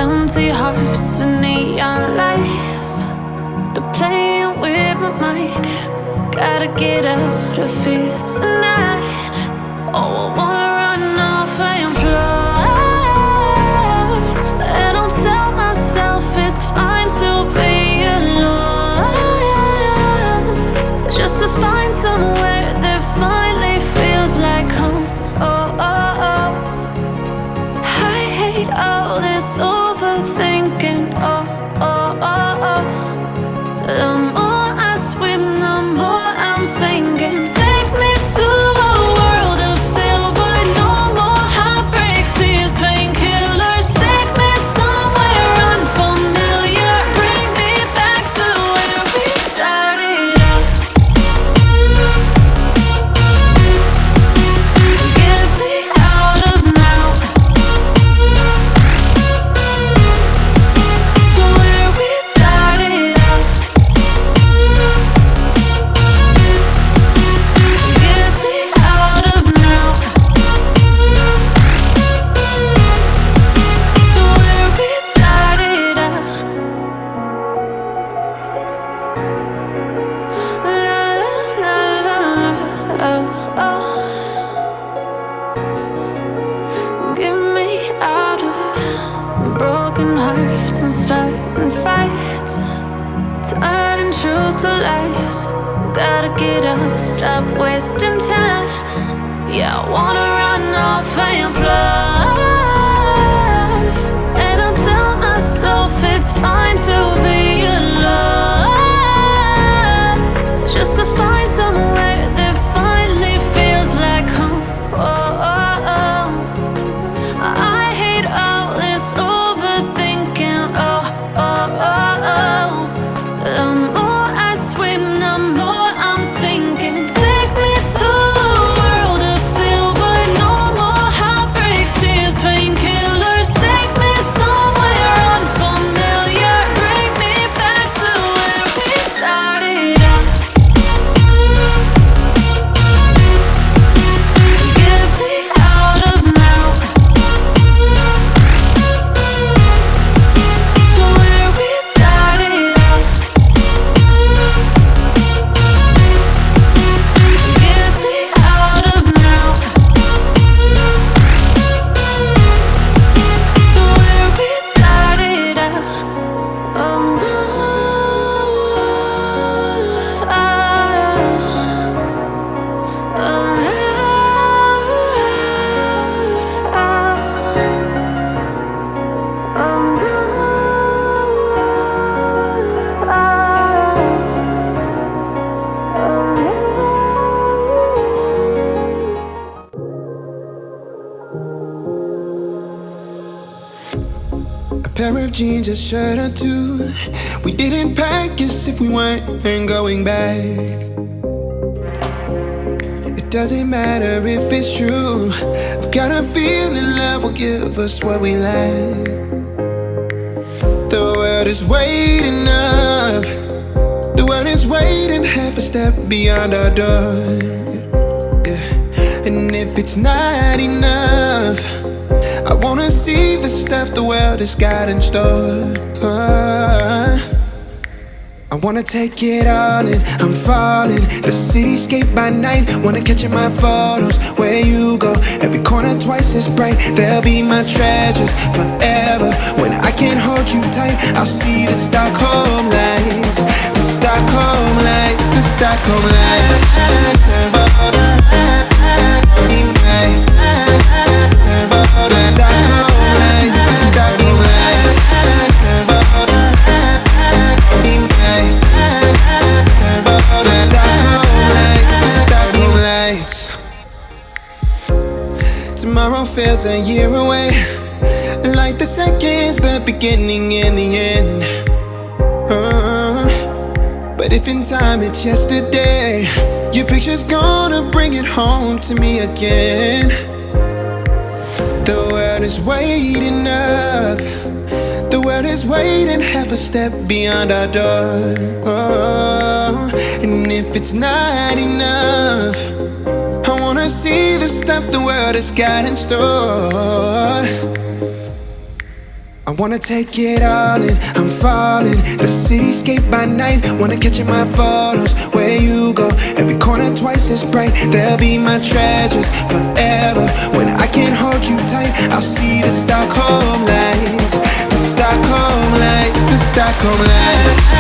empty hearts and neon lights. They're playing with my mind. Gotta get out of here tonight. Oh, I wanna run off and fly. And I'll tell myself it's fine to be alone, just to find somewhere that finally feels like home. Oh, oh, oh. I hate all this overthinking. Oh, oh, oh, oh. The more I swim, the more I'm sinking. Take me to a world of silver. No more heartbreaks, tears, painkillers. Take me somewhere unfamiliar. Bring me back to where we started out. Get me out of now, to where we started out. Get me out of now, to where we started out. La la la la la, oh oh. Get me out of broken hearts and starting fights, turning truth to lies. Gotta get up, stop wasting time. Yeah, I wanna run off and fly. And I'll tell myself it's fine to be alone, just to find somewhere that finally feels like home. Oh, oh, oh. I hate all this overthinking. Oh, oh, oh, oh. The more I swim, the more I'm sinking. Take me to a world of silver. No more heartbreaks, tears, painkillers. Take me somewhere unfamiliar. Bring me back to where we started out. Get me out of now, to where we started out. Get me out of now, to where we started out. Oh no, oh A pair of jeans, a shirt or two. We didn't pack as if we weren't going back. It doesn't matter if it's true. I've got a feeling love will give us what we lack. The world is waiting up. The world is waiting half a step beyond our door. Yeah. And if it's not enough, I wanna see the stuff the world has got in store. I wanna take it all in, I'm falling. The cityscape by night, wanna catch in my photos. Where you go, every corner twice as bright. They'll be my treasures forever. When I can't hold you tight, I'll see the Stockholm lights. The Stockholm lights, the Stockholm lights. The Stockholm lights, the Stockholm lights. Tomorrow feels a year away, like the seconds, the beginning and the end. But if in time it's yesterday, your picture's gonna bring it home to me again. The world is waiting up. The world is waiting half a step beyond our door. And if it's not enough, I wanna see the stuff the world has got in store. I I wanna take it all in, I'm falling. The cityscape by night, wanna catch in my photos. Where you go, every corner twice as bright. They'll be my treasures forever. When I can't hold you tight, I'll see the Stockholm lights. The Stockholm lights, the Stockholm lights.